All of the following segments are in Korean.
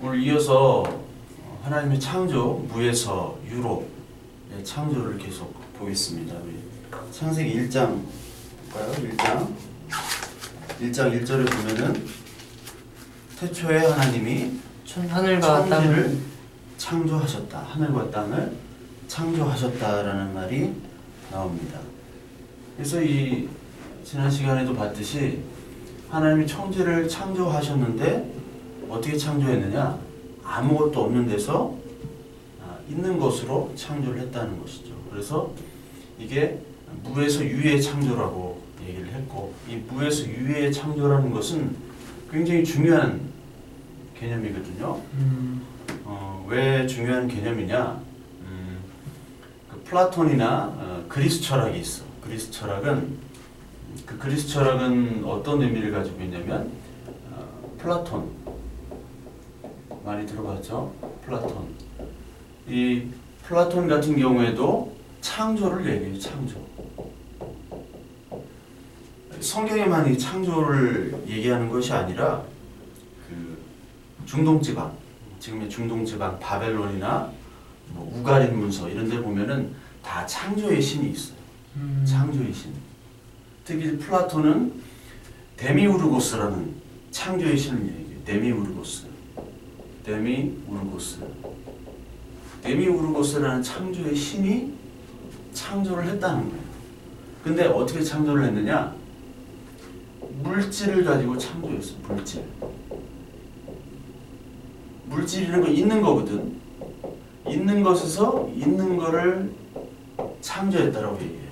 오늘 이어서 하나님의 창조, 무에서 유로 창조를 계속 보겠습니다. 우리 창세기 1장 볼까요? 1장 1절에 보면은 태초에 하나님이 하늘과 땅을 창조하셨다. 하늘과 땅을 창조하셨다라는 말이 나옵니다. 그래서 이 지난 시간에도 봤듯이 하나님이 천지를 창조하셨는데 어떻게 창조했느냐? 아무것도 없는 데서 있는 것으로 창조를 했다는 것이죠. 그래서 이게 무에서 유의 창조라고 얘기를 했고, 이 무에서 유의 창조라는 것은 굉장히 중요한 개념이거든요. 왜 중요한 개념이냐? 그 플라톤이나 그리스 철학이 있어. 그리스 철학은 어떤 의미를 가지고 있냐면 플라톤 많이 들어봤죠? 플라톤. 이 플라톤 같은 경우에도 창조를 얘기해요. 창조. 성경에만 이 창조를 얘기하는 것이 아니라 그 중동지방, 지금의 중동지방 바벨론이나 뭐 우가린 문서 이런 데 보면은 다 창조의 신이 있어요. 창조의 신. 특히 플라톤은 데미우르고스라는 창조의 신을 얘기해요. 데미우르고스라는 창조의 신이 창조를 했다는 거예요. 근데 어떻게 창조를 했느냐? 물질을 가지고 창조했어요. 물질이라는 건 있는 거거든. 있는 것에서 있는 거를 창조했다라고 얘기해요.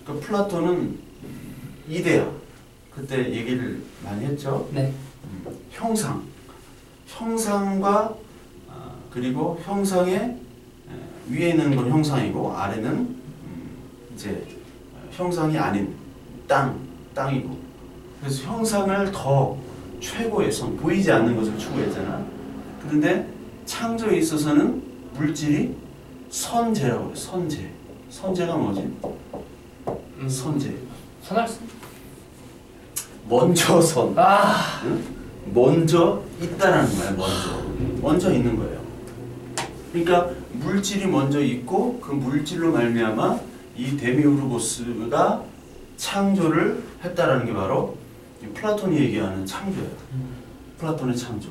그 플라톤은 이데아, 그때 얘기를 많이 했죠. 네. 형상과 그리고 형상의 위에 있는 건 형상이고 아래는 이제 형상이 아닌 땅이고, 그래서 형상을 더 최고의 선, 보이지 않는 것을 추구했잖아. 그런데 창조에 있어서는 물질이 선재라고 해요. 선재가 뭐지? 선재. 선할선? 먼저 선. 응? 먼저 있다라는 거야. 먼저 있는 거예요. 그러니까 물질이 먼저 있고 그 물질로 말미암아 이 데미우르고스가 창조를 했다라는 게 바로 플라톤이 얘기하는 창조예요. 플라톤의 창조.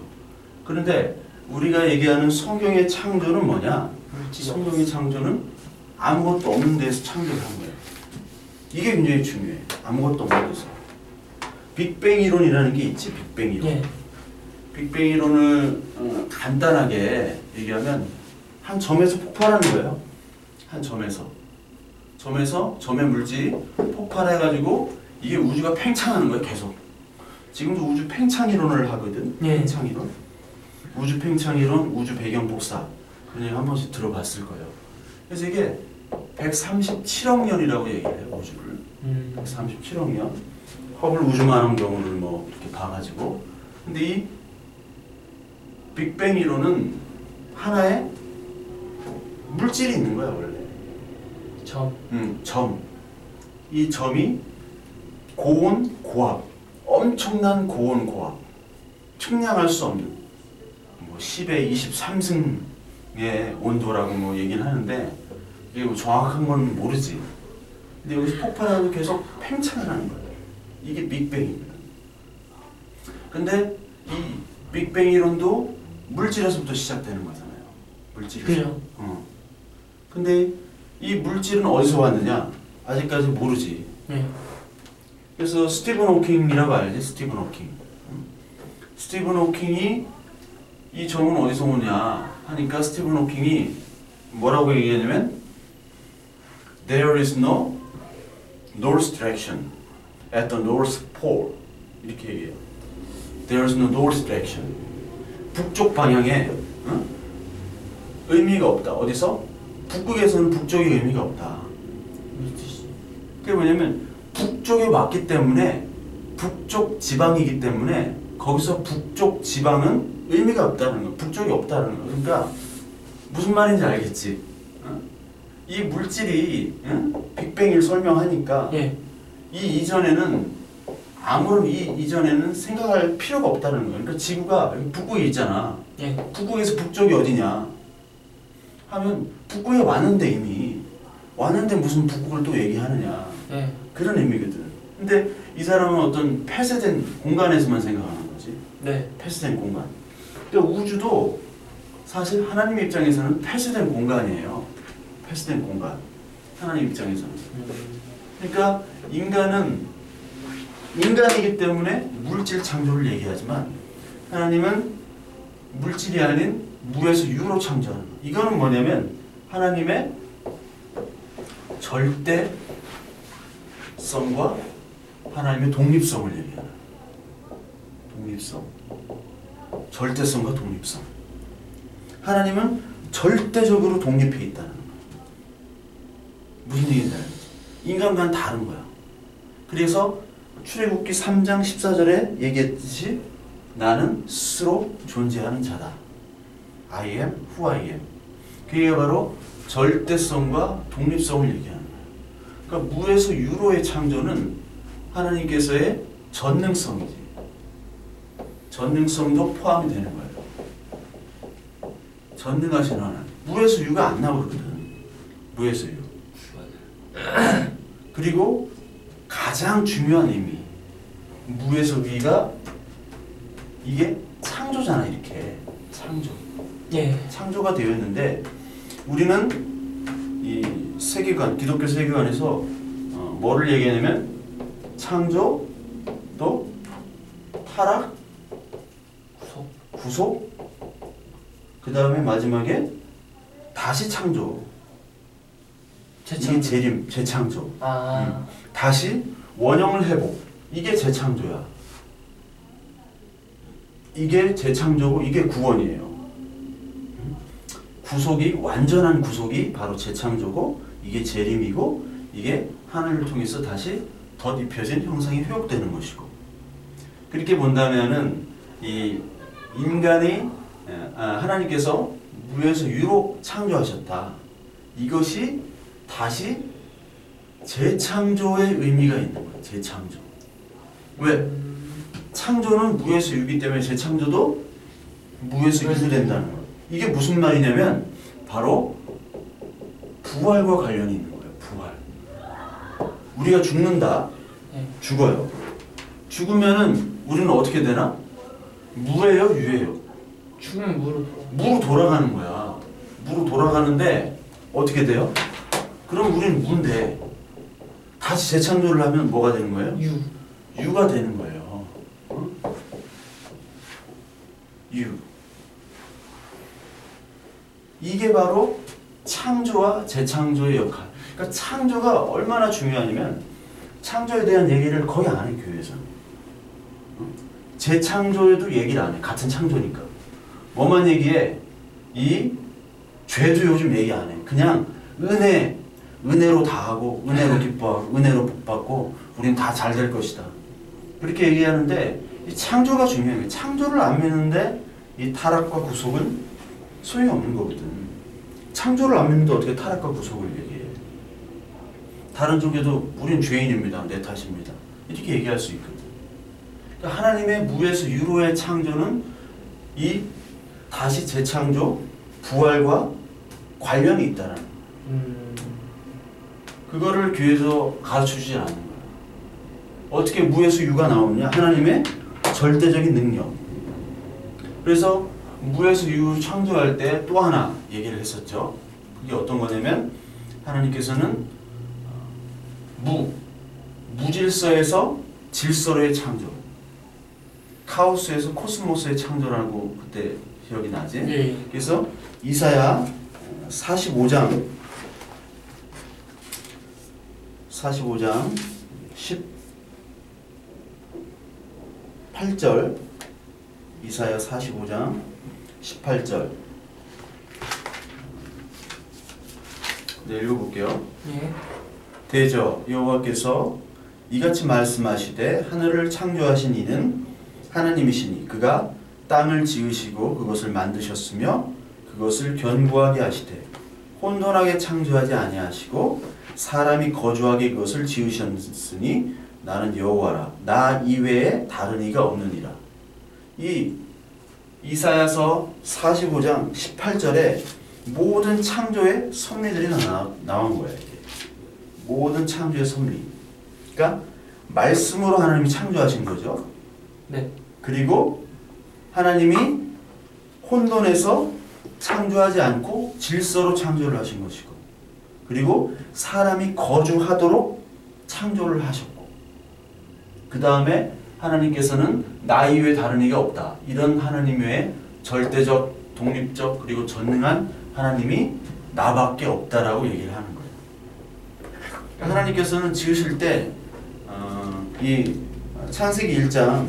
그런데 우리가 얘기하는 성경의 창조는 뭐냐? 성경의 창조는 아무것도 없는 데서 창조를 한 거예요. 이게 굉장히 중요해. 아무것도 없는 데서. 빅뱅 이론이라는 게 있지. 빅뱅 이론. 예. 빅뱅 이론을 간단하게 얘기하면 한 점에서 폭발하는 거예요. 한 점의 물질이 폭발해가지고 이게 우주가 팽창하는 거예요. 계속. 지금도 우주 팽창 이론을 하거든. 예. 팽창 이론. 우주 팽창 이론, 우주 배경 복사. 그런 얘기 한 번씩 들어봤을 거예요. 그래서 이게 137억 년이라고 얘기해요. 우주를. 137억 년. 허블 우주만원경을 뭐 이렇게 봐가지고. 근데 이 빅뱅 이론은 하나의 물질이 있는 거야, 원래. 점. 이 점이 고온, 고압. 엄청난 고온, 고압. 측량할 수 없는 뭐 10의 23승의 온도라고 뭐 얘기는 하는데 이게 뭐 정확한 건 모르지. 근데 여기서 폭발하고 계속 팽창을 하는 거예요. 이게 빅뱅입니다. 근데 이 빅뱅 이론도 물질에서부터 시작되는 거잖아요. 물질에서. 그죠. 근데 이 물질은 어디서 왔느냐? 아직까지 모르지. 네. 그래서 스티븐 호킹이라고 알지? 스티븐 호킹이 이 점은 어디서 오냐 하니까 스티븐 호킹이 뭐라고 얘기하냐면 There is no north direction at the north pole. 이렇게 얘기해요. There is no north direction. 북쪽 방향에 의미가 없다. 어디서? 북극에서는 북쪽의 의미가 없다. 그게 뭐냐면 북쪽에 왔기 때문에 북쪽 지방이기 때문에 거기서 북쪽 지방은 의미가 없다는 거. 북쪽이 없다는 거. 그러니까 무슨 말인지 알겠지? 이 물질이 빅뱅을 설명하니까 예. 이 이전에는 아무런 이전에는 생각할 필요가 없다는 거예요. 그러니까 지구가 여기 북극에 있잖아. 예. 북극에서 북쪽이 어디냐 하면 북극에 왔는데 이미 왔는데 무슨 북극을 또 얘기하느냐 예. 그런 의미거든. 근데 이 사람은 어떤 폐쇄된 공간에서만 생각하는 거지. 네. 폐쇄된 공간. 근데 우주도 사실 하나님 입장에서는 폐쇄된 공간이에요. 폐쇄된 공간. 하나님 입장에서는. 그러니까 인간이기 때문에 물질 창조를 얘기하지만 하나님은 물질이 아닌 무에서 유로 창조하는 거. 이거는 뭐냐면 하나님의 절대성과 하나님의 독립성을 얘기하는 거예요. 독립성. 절대성과 독립성. 하나님은 절대적으로 독립해 있다는 거예요. 무슨 얘기인지 알겠지? 인간과는 다른 거야. 그래서 출애굽기 3장 14절에 얘기했듯이 나는 스스로 존재하는 자다. I am who I am. 그게 바로 절대성과 독립성을 얘기하는 거예요. 그러니까 무에서 유로의 창조는 하나님께서의 전능성이지. 전능성도 포함이 되는 거예요. 전능하신 하나님. 무에서 유가 안 나오거든. 무에서 유. 그리고 가장 중요한 의미. 무에서 위가 이게 창조잖아. 이렇게 창조. 예. 창조가 되어 있는데 우리는 이 세계관, 기독교 세계관에서 뭐를 얘기하냐면 창조, 또 타락, 구속, 그 다음에 마지막에 다시 창조. 이게 재창조. 다시 원형을 회복. 이게 재창조야. 이게 재창조고 이게 구원이에요. 구속이 완전한 구속이 바로 재창조고 이게 재림이고 이게 하늘을 통해서 다시 덧입혀진 형상이 회복되는 것이고. 그렇게 본다면은 이 인간이 하나님께서 무에서 유로 창조하셨다. 이것이 다시 재창조의 의미가 있는 거예요. 재창조. 왜? 창조는 무에서 유기 때문에 재창조도 무에서 유로 된다는 거예요. 이게 무슨 말이냐면 바로 부활과 관련이 있는 거예요. 부활. 우리가 죽는다. 죽어요. 죽으면은 우리는 어떻게 되나? 무예요? 유예요? 죽으면 무로 돌아가는 거야. 무로 돌아가는데 어떻게 돼요? 그럼 우리는 무인데 다시 재창조를 하면 뭐가 되는 거예요? 유가 되는 거예요. 어? 유. 이게 바로 창조와 재창조의 역할. 그러니까 창조가 얼마나 중요하냐면 창조에 대한 얘기를 거의 안 해, 교회에서는. 재창조에도 얘기를 안 해. 같은 창조니까. 뭐만 얘기해? 이 죄도 요즘 얘기 안 해. 그냥 은혜로 다 하고 은혜로 기뻐하고 은혜로 복받고 우린 다 잘 될 것이다. 그렇게 얘기하는데 이 창조가 중요해요. 창조를 안 믿는데 이 타락과 구속은 소용이 없는 거거든. 창조를 안 믿는데 어떻게 타락과 구속을 얘기해. 다른 쪽에도 우린 죄인입니다. 내 탓입니다. 이렇게 얘기할 수 있거든. 그러니까 하나님의 무에서 유로의 창조는 이 다시 재창조, 부활과 관련이 있다는 거예요. 그거를 교회에서 가르쳐주지 않는 거예요. 어떻게 무에서 유가 나오느냐? 하나님의 절대적인 능력. 그래서 무에서 유 창조할 때 또 하나 얘기를 했었죠. 그게 어떤 거냐면 하나님께서는 무질서에서 질서로의 창조, 카오스에서 코스모스의 창조라고 그때 기억이 나지? 네. 그래서 이사야 45장 18절, 이사야 45장 18절 네, 읽어볼게요. 예. 대저 여호와께서 이같이 말씀하시되 하늘을 창조하신 이는 하나님이시니 그가 땅을 지으시고 그것을 만드셨으며 그것을 견고하게 하시되 혼돈하게 창조하지 아니하시고 사람이 거주하게 그것을 지으셨으니 나는 여호와라. 나 이외에 다른 이가 없느니라. 이 이사야서 45장 18절에 모든 창조의 섭리들이 나온 거예요. 모든 창조의 섭리. 그러니까 말씀으로 하나님이 창조하신 거죠. 네. 그리고 하나님이 혼돈에서 창조하지 않고 질서로 창조를 하신 것이고, 그리고 사람이 거주하도록 창조를 하셨고, 그 다음에 하나님께서는 나 이외에 다른 이가 없다. 이런 하나님 외에 절대적, 독립적, 그리고 전능한 하나님이 나밖에 없다라고 얘기를 하는 거예요. 하나님께서는 지으실 때 이 창세기 1장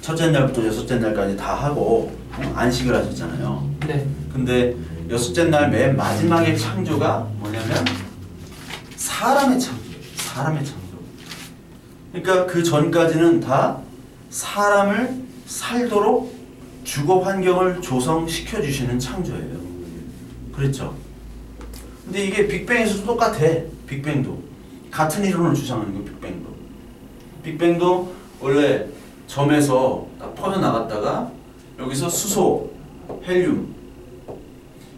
첫째 날부터 여섯째 날까지 다 하고 안식을 하셨잖아요. 네. 근데 여섯째 날 맨 마지막에 창조가 뭐냐면 사람의 창조예요. 사람의 창조. 그러니까 그 전까지는 다 사람을 살도록 주거 환경을 조성시켜 주시는 창조예요. 그렇죠? 근데 이게 빅뱅에서도 똑같아. 빅뱅도 같은 이론을 주장하는 거예요. 빅뱅도 원래 점에서 딱 퍼져나갔다가 여기서 수소, 헬륨,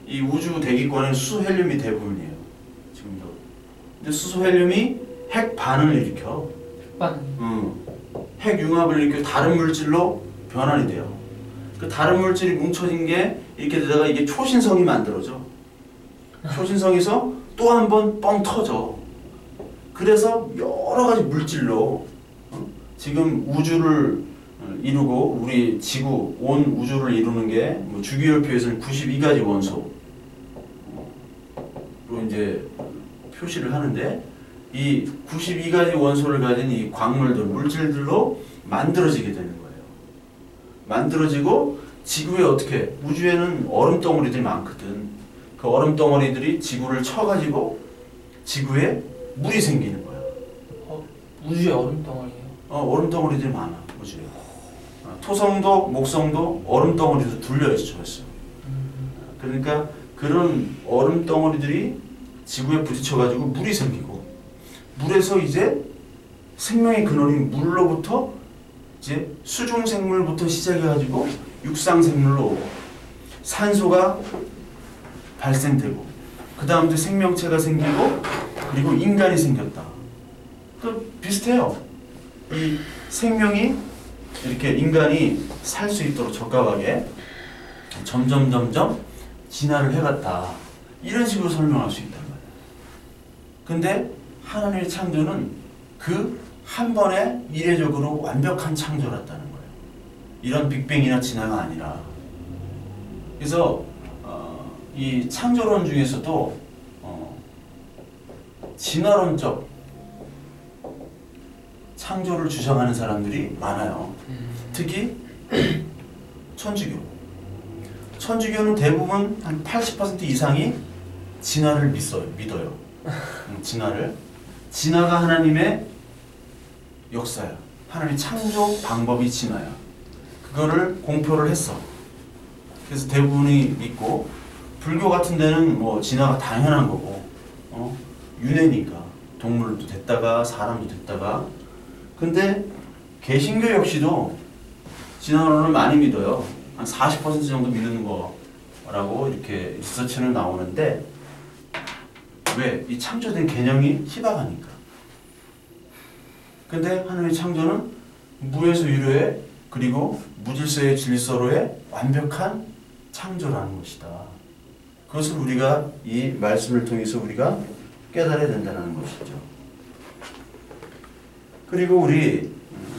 이 우주 대기권은 수소, 헬륨이 대부분이에요. 지금도. 근데 수소, 헬륨이 핵 반응을 일으켜. 핵 융합을 일으켜 다른 물질로 변환이 돼요. 그 다른 물질이 뭉쳐진 게 이렇게 되다가 이게 초신성이 만들어져. 초신성에서 또 한 번 뻥 터져. 그래서 여러 가지 물질로 지금 우주를 이루고 우리 지구, 온 우주를 이루는 게 뭐 주기율표에서는 92가지 원소로 이제 표시를 하는데, 이 92가지 원소를 가진 이 광물들, 물질들로 만들어지게 되는 거예요. 만들어지고 지구에 어떻게, 우주에는 얼음 덩어리들이 많거든. 그 얼음 덩어리들이 지구를 쳐가지고 지구에 물이 생기는 거야. 우주에 얼음 덩어리예요? 얼음 덩어리들이 많아, 우주에. 토성도, 목성도 얼음 덩어리도 둘려 있어. 그러니까 그런 얼음 덩어리들이 지구에 부딪혀가지고 물이 생기고, 물에서 이제 생명의 근원인 물로부터 이제 수중 생물부터 시작해가지고 육상 생물로 오고, 산소가 발생되고, 그 다음부터 생명체가 생기고, 그리고 인간이 생겼다. 또 비슷해요. 이 생명이 이렇게 인간이 살 수 있도록 적합하게 점점 진화를 해갔다. 이런 식으로 설명할 수 있단 말이야. 근데 하나님의 창조는 그 한 번에 이례적으로 완벽한 창조였다는 거예요. 이런 빅뱅이나 진화가 아니라. 그래서 이 창조론 중에서도 진화론적 창조를 주장하는 사람들이 많아요. 특히 천주교. 천주교는 대부분 한 80% 이상이 진화를 믿어요. 진화가 하나님의 역사야. 하나님의 창조 방법이 진화야. 그거를 공표를 했어. 그래서 대부분이 믿고, 불교 같은 데는 뭐 진화가 당연한 거고, 윤회니까 동물도 됐다가 사람도 됐다가. 근데 개신교 역시도 진화론을 많이 믿어요. 한 40% 정도 믿는 거라고 이렇게 리서치는 나오는데, 왜? 이 창조된 개념이 희박하니까. 근데 하나님의 창조는 무에서 유료에, 그리고 무질서의 질서로의 완벽한 창조라는 것이다. 그것을 우리가 이 말씀을 통해서 우리가 깨달아야 된다는 것이죠. 그리고 우리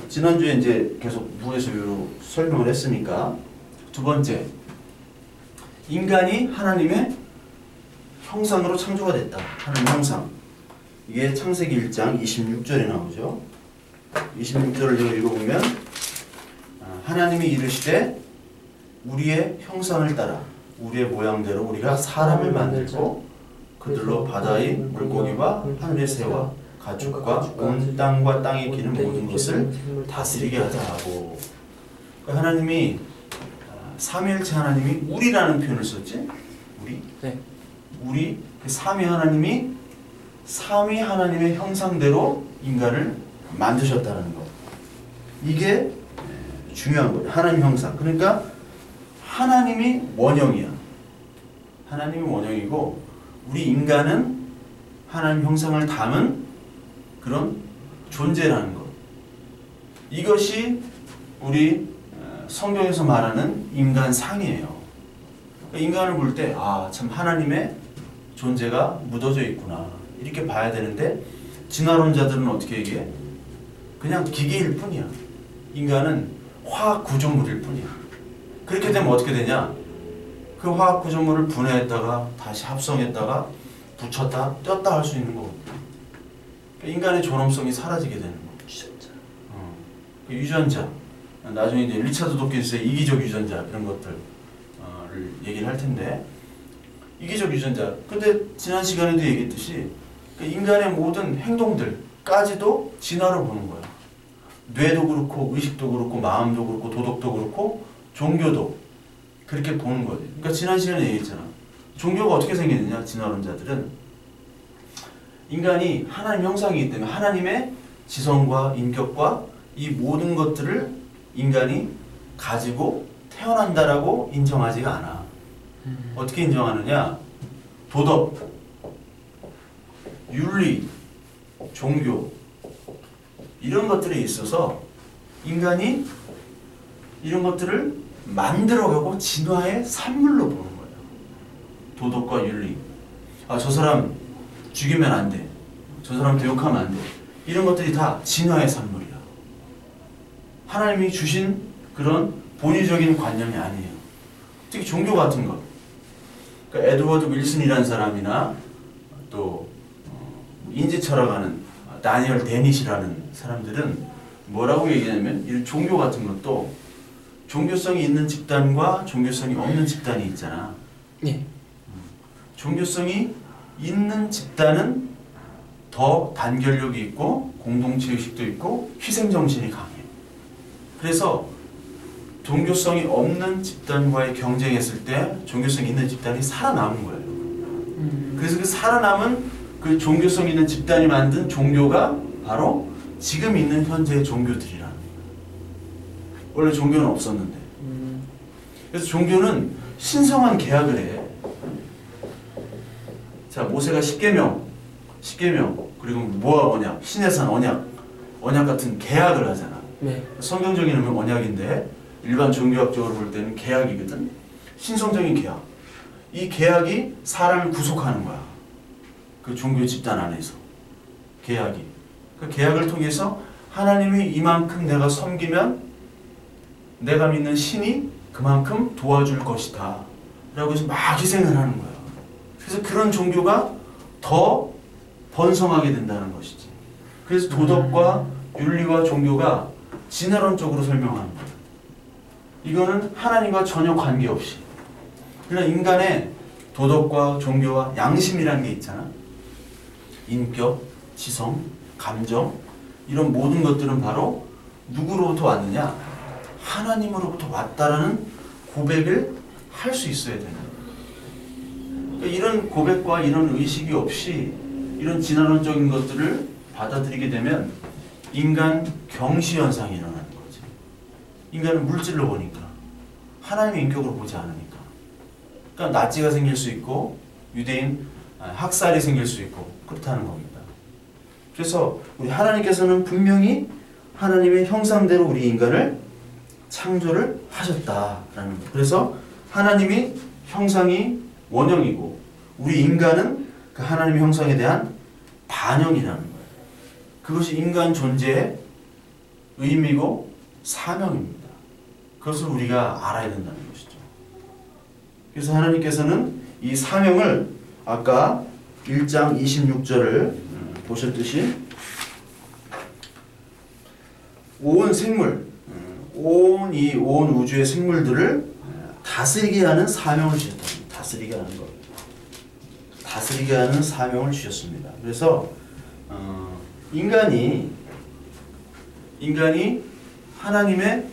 지난주에 이제 계속 무에서 유로 설명을 했으니까, 두 번째, 인간이 하나님의 형상으로 창조가 됐다. 하나님 형상. 이게 창세기 1장 26절에 나오죠. 26절을 제가 읽어보면, 하나님이 이르시되 우리의 형상을 따라 우리의 모양대로 우리가 사람을 만들고 그들로 바다의 물고기와 하늘의 새와 가축과 온 땅과 땅에 기는 모든 것을 다스리게 하자고. 그러니까 하나님이, 삼위일체 하나님이 우리라는 표현을 썼지? 우리? 네. 우리, 그 삼위 하나님이 삼위 하나님의 형상대로 인간을 만드셨다는 거. 이게 중요한 거예요. 하나님 형상. 그러니까 하나님이 원형이야. 하나님이 원형이고 우리 인간은 하나님 형상을 담은 그런 존재라는 것. 이것이 우리 성경에서 말하는 인간상이에요. 인간을 볼 때 참 하나님의 존재가 묻어져 있구나 이렇게 봐야 되는데 진화론자들은 어떻게 얘기해? 그냥 기계일 뿐이야. 인간은 화학 구조물일 뿐이야. 그렇게 되면 어떻게 되냐? 그 화학 구조물을 분해했다가 다시 합성했다가 붙였다 뗐다 할 수 있는 거거든요. 인간의 존엄성이 사라지게 되는 거예요. 그 유전자, 나중에 이제 리차드 도킨스의 이기적 유전자 이런 것들을 얘기를 할 텐데 이기적 유전자. 근데 지난 시간에도 얘기했듯이 인간의 모든 행동들까지도 진화로 보는 거야. 뇌도 그렇고 의식도 그렇고 마음도 그렇고 도덕도 그렇고 종교도 그렇게 보는 거지. 그러니까 지난 시간에 얘기했잖아. 종교가 어떻게 생겼느냐? 진화론자들은 인간이 하나님 형상이기 때문에 하나님의 지성과 인격과 이 모든 것들을 인간이 가지고 태어난다라고 인정하지가 않아. 어떻게 인정하느냐? 도덕, 윤리, 종교 이런 것들에 있어서 인간이 이런 것들을 만들어가고 진화의 산물로 보는 거예요. 도덕과 윤리. 저 사람 죽이면 안 돼. 저 사람 대욕하면 안 돼. 이런 것들이 다 진화의 산물이야. 하나님이 주신 그런 본의적인 관념이 아니에요. 특히 종교 같은 것. 그러니까 에드워드 윌슨이라는 사람이나 또 인지철학하는 다니엘 데닛이라는 사람들은 뭐라고 얘기하냐면 이 종교 같은 것도 종교성이 있는 집단과 종교성이 없는 집단이 있잖아. 네. 종교성이 있는 집단은 더 단결력이 있고 공동체의식도 있고 희생정신이 강해. 그래서 종교성이 없는 집단과의 경쟁했을 때 종교성이 있는 집단이 살아남은 거예요. 그래서 그 살아남은 그 종교성 있는 집단이 만든 종교가 바로 지금 있는 현재의 종교들이라는 거예요. 원래 종교는 없었는데. 그래서 종교는 신성한 계약을 해. 자, 모세가 십계명 그리고 모압 언약, 시내산 언약 같은 계약을 하잖아. 네. 성경적인 의미는 언약인데 일반 종교학적으로 볼 때는 계약이거든. 신성적인 계약. 이 계약이 사람을 구속하는 거야. 그 종교 집단 안에서 계약이. 그 계약을 통해서 하나님이 이만큼 내가 섬기면 내가 믿는 신이 그만큼 도와줄 것이다 라고 해서 막 희생을 하는 거야. 그래서 그런 종교가 더 번성하게 된다는 것이지. 그래서 도덕과 윤리와 종교가 진화론적으로 설명하는 거야. 이거는 하나님과 전혀 관계없이 그냥 인간의 도덕과 종교와 양심이라는 게 있잖아. 인격, 지성, 감정 이런 모든 것들은 바로 누구로부터 왔느냐? 하나님으로부터 왔다라는 고백을 할 수 있어야 되는 거예요. 그러니까 이런 고백과 이런 의식이 없이 이런 진화론적인 것들을 받아들이게 되면 인간 경시현상이 일어나는 거지. 인간은 물질로 보니까 하나님의 인격으로 보지 않으니까. 그러니까 나치가 생길 수 있고 유대인 학살이 생길 수 있고 그렇다는 겁니다. 그래서 우리 하나님께서는 분명히 하나님의 형상대로 우리 인간을 창조를 하셨다라는 거예요. 그래서 하나님이 형상이 원형이고 우리 인간은 그 하나님의 형상에 대한 반영이라는 거예요. 그것이 인간 존재의 의미고 사명입니다. 그것을 우리가 알아야 된다는 것이죠. 그래서 하나님께서는 이 사명을 아까 1장 26절을 보셨듯이 온 생물, 온 우주의 생물들을 다스리게 하는 사명을 주셨답니다. 다스리게 하는 것. 다스리게 하는 사명을 주셨습니다. 그래서 인간이 하나님의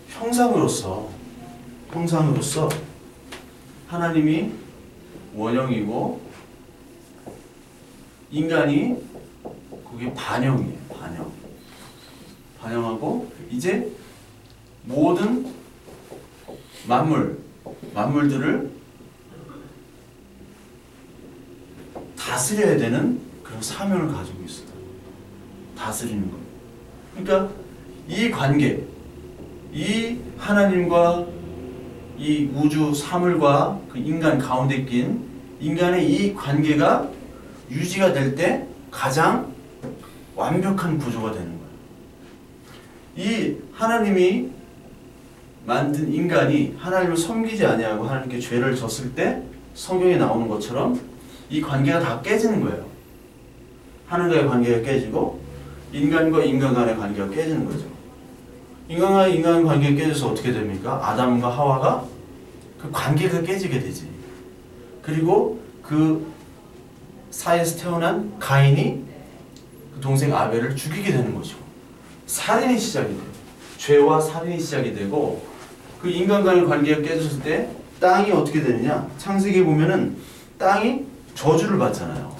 형상으로서 하나님이 원형이고 인간이 그 그게 반영이에요. 반영. 반영하고 이제 모든 만물들을 다스려야 되는 그런 사명을 가지고 있어요. 다스리는 거. 그러니까 이 관계, 이 하나님과 이 우주 사물과 그 인간 가운데 낀 인간의 이 관계가 유지가 될 때 가장 완벽한 구조가 되는 거예요. 이 하나님이 만든 인간이 하나님을 섬기지 아니하고 하나님께 죄를 졌을 때 성경에 나오는 것처럼 이 관계가 다 깨지는 거예요. 하나님과의 관계가 깨지고 인간과 인간 간의 관계가 깨지는 거죠. 인간과 인간 관계가 깨져서 어떻게 됩니까? 아담과 하와가 그 관계가 깨지게 되지. 그리고 그 사이에서 태어난 가인이 그 동생 아벨을 죽이게 되는 것이고 살인이 시작이 돼요. 죄와 살인이 시작이 되고 그 인간 간의 관계가 깨졌을 때 땅이 어떻게 되느냐? 창세기에 보면은 땅이 저주를 받잖아요.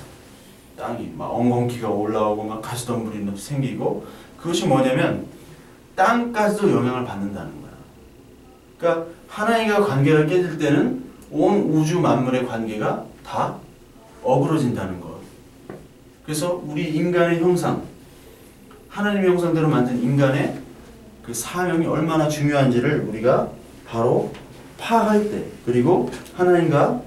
땅이 막 엉겅퀴가 올라오고 막 가시덤불이 생기고 그것이 뭐냐면 땅까지도 영향을 받는다는 거야. 그러니까 하나님과 관계가 깨질 때는 온 우주 만물의 관계가 다 어그러진다는 것. 그래서 우리 인간의 형상, 하나님의 형상대로 만든 인간의 그 사명이 얼마나 중요한지를 우리가 바로 파악할 때, 그리고 하나님과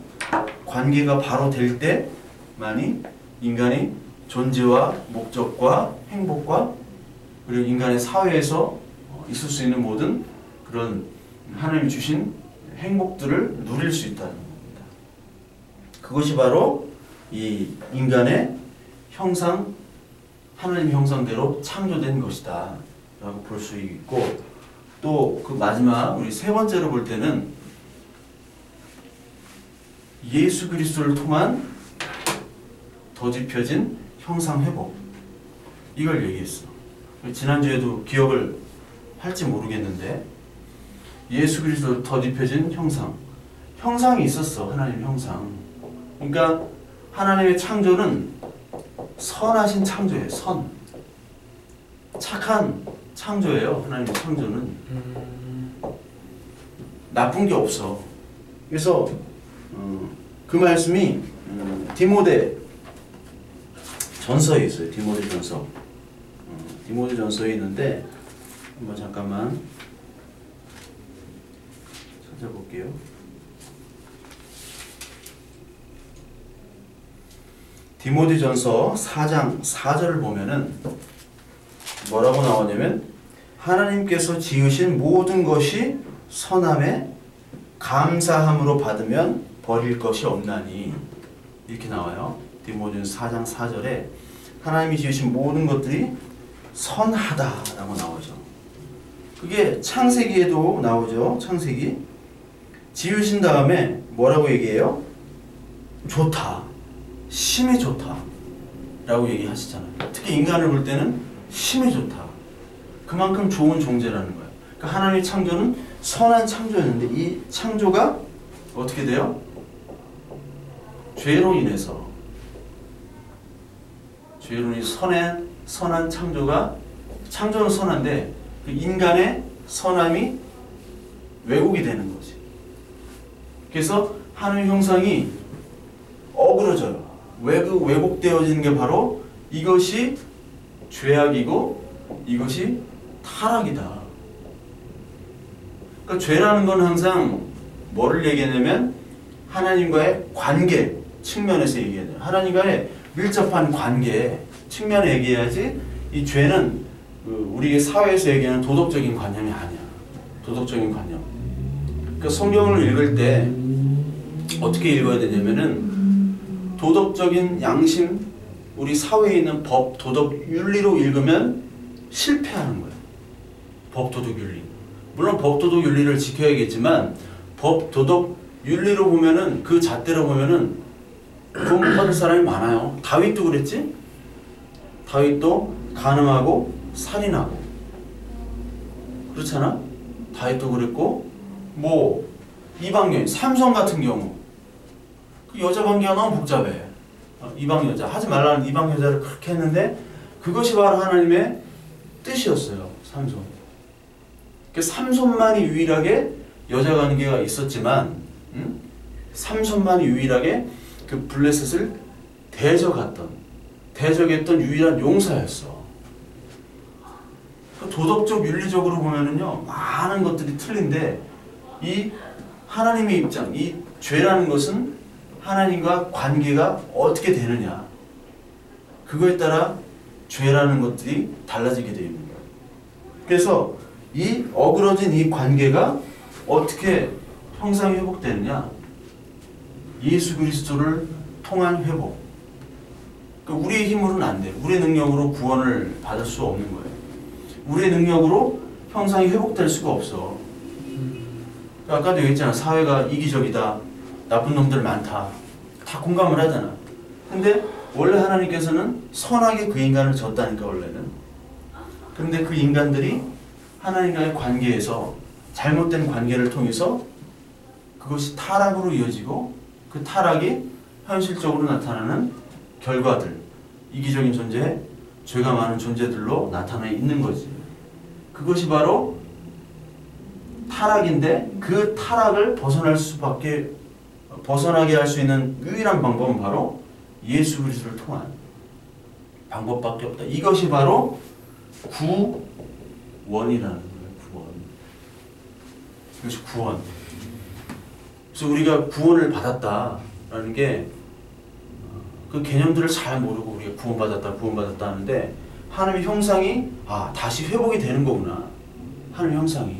관계가 바로 될 때만이 인간의 존재와 목적과 행복과 그리고 인간의 사회에서 있을 수 있는 모든 그런 하나님이 주신 행복들을 누릴 수 있다는 겁니다. 그것이 바로 이 인간의 형상, 하나님 형상대로 창조된 것이다 라고 볼 수 있고, 또 그 마지막 우리 세 번째로 볼 때는 예수 그리스도를 통한 더딥혀진 형상 회복, 이걸 얘기했어. 지난주에도 기억을 할지 모르겠는데 예수 그리스도 더딥혀진 형상이 있었어. 하나님 형상. 그러니까 하나님의 창조는 선하신 창조예요. 착한 창조예요. 하나님의 창조는 나쁜 게 없어. 그래서 그 말씀이 디모데 전서에 있어요. 디모데 전서. 디모데 전서에 있는데 한번 잠깐만 찾아볼게요. 디모데 전서 4장 4절을 보면은 뭐라고 나오냐면 하나님께서 지으신 모든 것이 선함에 감사함으로 받으면 버릴 것이 없나니, 이렇게 나와요. 디모데전서 4장 4절에 하나님이 지으신 모든 것들이 선하다라고 나오죠. 그게 창세기에도 나오죠. 창세기 지으신 다음에 뭐라고 얘기해요? 좋다, 심히 좋다 라고 얘기하시잖아요. 특히 인간을 볼 때는 심히 좋다, 그만큼 좋은 존재라는 거예요. 그러니까 하나님의 창조는 선한 창조였는데 이 창조가 어떻게 돼요? 죄로 인해서 선한 창조가, 창조는 선한데 그 인간의 선함이 왜곡이 되는 거지. 그래서 하나님의 형상이 어그러져요. 왜곡되어지는 게 바로 이것이 죄악이고 이것이 타락이다. 그러니까 죄라는 건 항상 뭐를 얘기하냐면 하나님과의 관계 측면에서 얘기해야 돼요. 하나님과의 밀접한 관계 측면에 얘기해야지, 이 죄는 우리 사회에서 얘기하는 도덕적인 관념이 아니야. 도덕적인 관념. 그러니까 성경을 읽을 때 어떻게 읽어야 되냐면은 도덕적인 양심, 우리 사회에 있는 법, 도덕, 윤리로 읽으면 실패하는 거예요. 법, 도덕, 윤리. 물론 법, 도덕, 윤리를 지켜야겠지만 법, 도덕, 윤리로 보면은 그 잣대로 보면은 돈 받을 사람이 많아요. 다윗도 그랬지? 다윗도 간음하고 살인하고 그렇잖아? 다윗도 그랬고, 뭐 이방여인, 삼손 같은 경우 그 여자 관계가 너무 복잡해. 이방 여자, 하지 말라는 이방 여자를 그렇게 했는데 그것이 바로 하나님의 뜻이었어요. 삼손. 삼손만이 유일하게 여자 관계가 있었지만 삼손만이 유일하게 그 블레셋을 대적했던 유일한 용사였어. 도덕적 윤리적으로 보면은요 많은 것들이 틀린데 이 하나님의 입장, 이 죄라는 것은 하나님과 관계가 어떻게 되느냐, 그거에 따라 죄라는 것들이 달라지게 되어 있는 거예요. 그래서 이 어그러진 이 관계가 어떻게 형상이 회복되느냐, 예수 그리스도를 통한 회복. 그러니까 우리의 힘으로는 안 돼요. 우리의 능력으로 구원을 받을 수 없는 거예요. 우리의 능력으로 형상이 회복될 수가 없어. 아까도 얘기했잖아. 사회가 이기적이다, 나쁜 놈들 많다, 다 공감을 하잖아. 근데 원래 하나님께서는 선하게 그 인간을 줬다니까, 원래는. 그런데 그 인간들이 하나님과의 관계에서 잘못된 관계를 통해서 그것이 타락으로 이어지고, 그 타락이 현실적으로 나타나는 결과들, 이기적인 존재, 죄가 많은 존재들로 나타나 있는 거지. 그것이 바로 타락인데, 그 타락을 벗어나게 할 수 있는 유일한 방법은 바로 예수 그리스도를 통한 방법밖에 없다. 이것이 바로 구원이라는 거예요. 구원. 이것이 구원. 그래서 우리가 구원을 받았다라는 게 그 개념들을 잘 모르고 우리가 구원받았다 하는데, 하나님의 형상이 다시 회복이 되는 거구나. 하나님의 형상이.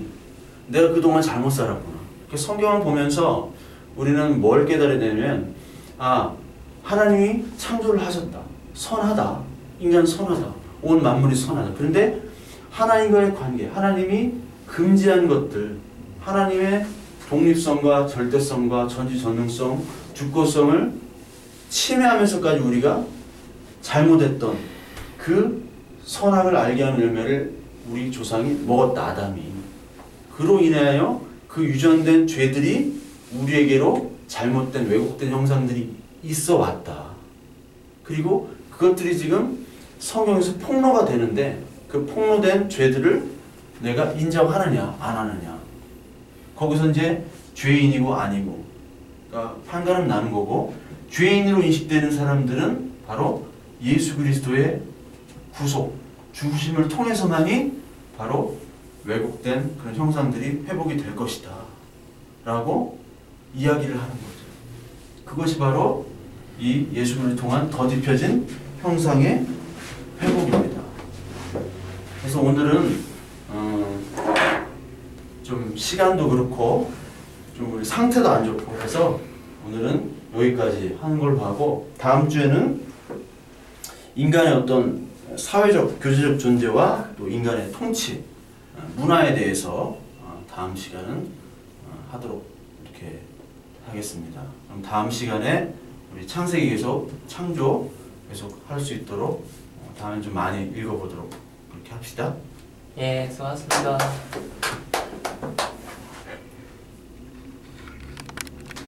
내가 그동안 잘못 살았구나. 성경을 보면서 우리는 뭘 깨달아야 되냐면, 하나님이 창조를 하셨다. 선하다. 인간 선하다. 온 만물이 선하다. 그런데 하나님과의 관계, 하나님이 금지한 것들, 하나님의 독립성과 절대성과 전지전능성, 주권성을 침해하면서까지 우리가 잘못했던 그 선악을 알게 하는 열매를 우리 조상이 먹었다, 아담이. 그로 인하여 그 유전된 죄들이 우리에게로 잘못된 왜곡된 형상들이 있어 왔다. 그리고 그것들이 지금 성경에서 폭로가 되는데, 그 폭로된 죄들을 내가 인정하느냐 안 하느냐, 거기서 이제 죄인이고 아니고, 그러니까 판가름 나는 거고, 죄인으로 인식되는 사람들은 바로 예수 그리스도의 구속, 죽으심을 통해서만이 바로 왜곡된 그런 형상들이 회복이 될 것이다 라고 이야기를 하는 거죠. 그것이 바로 이 예수 그리스도를 통한 더딥혀진 형상의 회복입니다. 그래서 오늘은 좀 시간도 그렇고 좀 우리 상태도 안 좋고 해서 오늘은 여기까지 하는 걸로 하고, 다음 주에는 인간의 어떤 사회적, 교제적 존재와 또 인간의 통치, 문화에 대해서 다음 시간은 하도록 이렇게 하겠습니다. 그럼 다음 시간에 우리 창세기 계속, 창조 계속 할 수 있도록 다음에 좀 많이 읽어보도록 그렇게 합시다. 예, 수고하셨습니다.